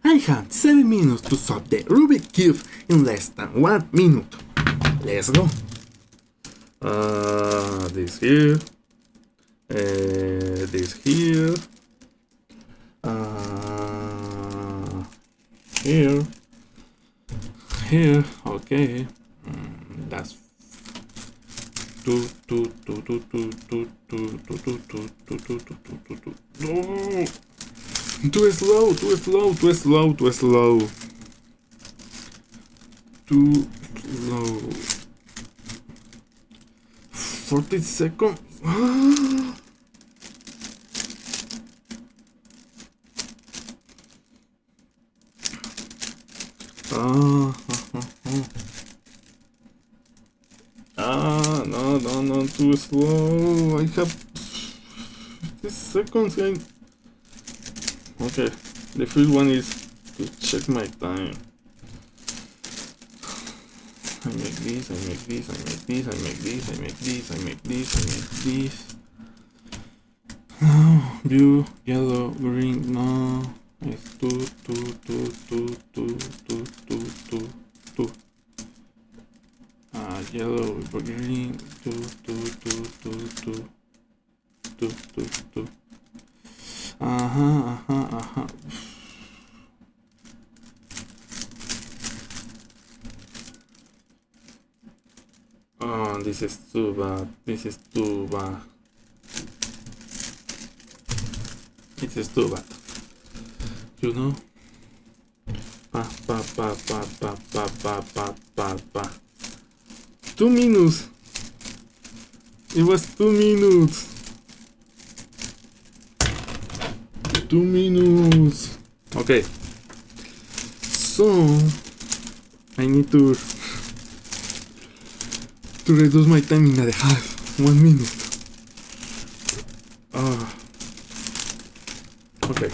I have 7 minutes to solve the Rubik Cube in less than 1 minute. Let's go. This here. This here. Here. Here. Okay. That's two. No. Too slow. Too slow. 40 seconds. No, too slow. I have 50 seconds. Okay, the first one is to check my time. I make this. Oh, blue, yellow, green, no. It's two. Yellow, green, two. Oh, this is too bad. This is too bad. You know? 2 minutes. It was 2 minutes. 2 minutes. Okay. So I need to reduce my time in a half. 1 minute. Okay.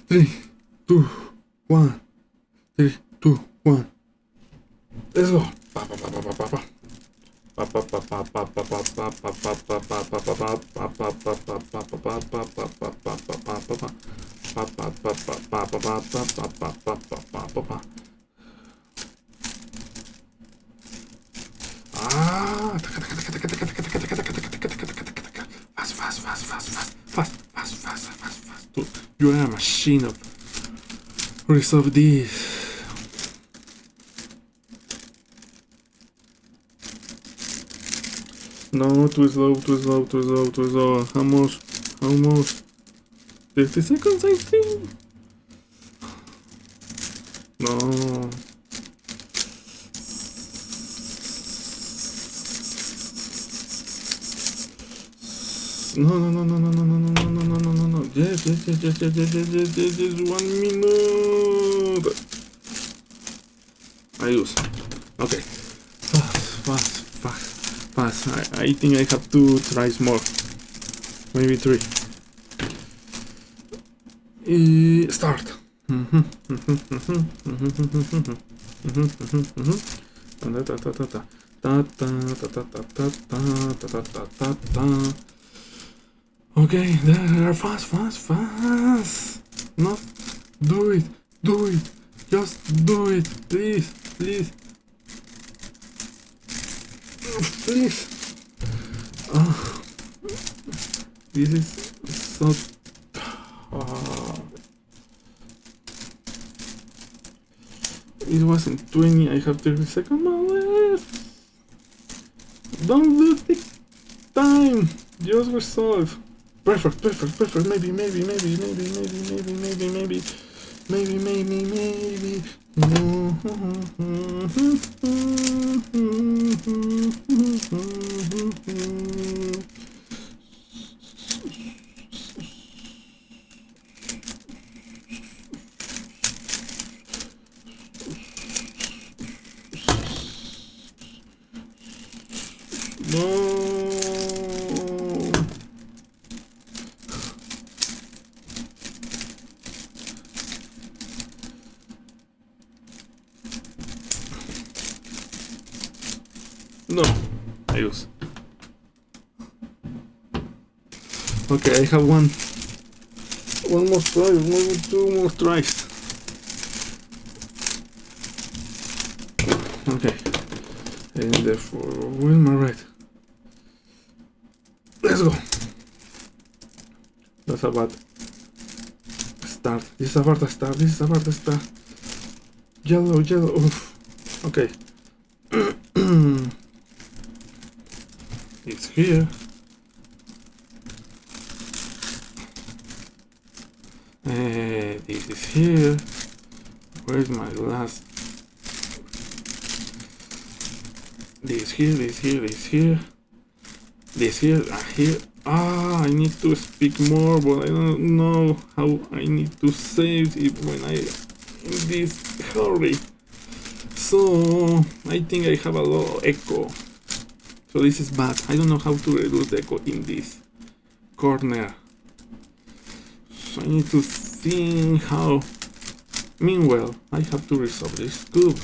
Three, two, one. Let's go. Fast. You are a machine of resolve this. No, too slow. Almost. 30 seconds, I think. No. No. Yes. 1 minute. I use. Okay. Fast. I think I have to try more. Maybe 3. Start. Okay, there, fast. No, do it. Just do it, please. This is so. It wasn't 20. I have 30 seconds left. Don't lose the time. Just resolve. Perfect. Maybe. No. No, I use. Okay, I have one more try, maybe 2 more tries. Okay, and therefore, where am I right? Let's go. That's a bad start. This is a bad start. This is a bad start. Yellow, yellow. Oof. Okay. It's here. This is here. Where's my last? This here, this here, this here. This here, here. I need to speak more, but I don't know how I need to save it when I in this hurry. So I think I have a lot of echo. So this is bad. I don't know how to reduce the echo in this corner. So I need to think how. Meanwhile, I have to resolve this cube.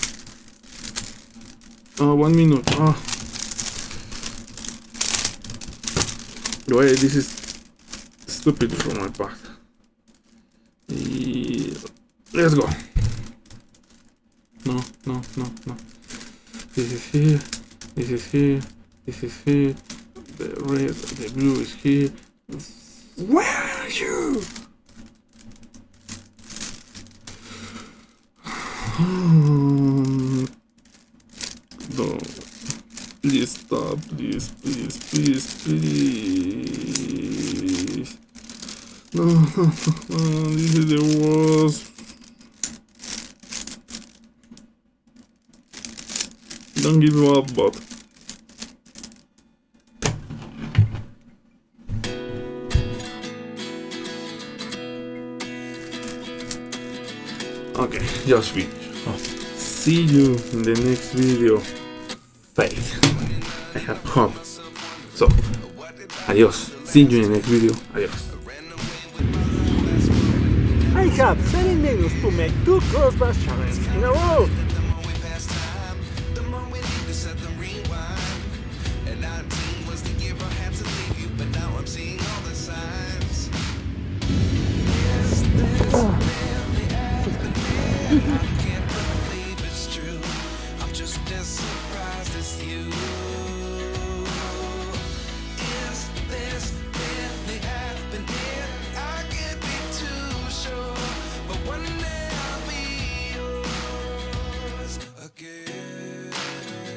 1 minute. Wait, this is stupid from my part. Let's go. No. This is here. This is here. This is here. The red, the blue is here. Where are you? No. Please stop. Please. No. This is the worst. Don't give up, bot. Okay, just finish. See you in the next video. Faith. I have hope. So, adios. See you in the next video. Adios. I have 7 minutes to make 2 crossbar challenges in a row. Can't believe it's true. I'm just as surprised as you.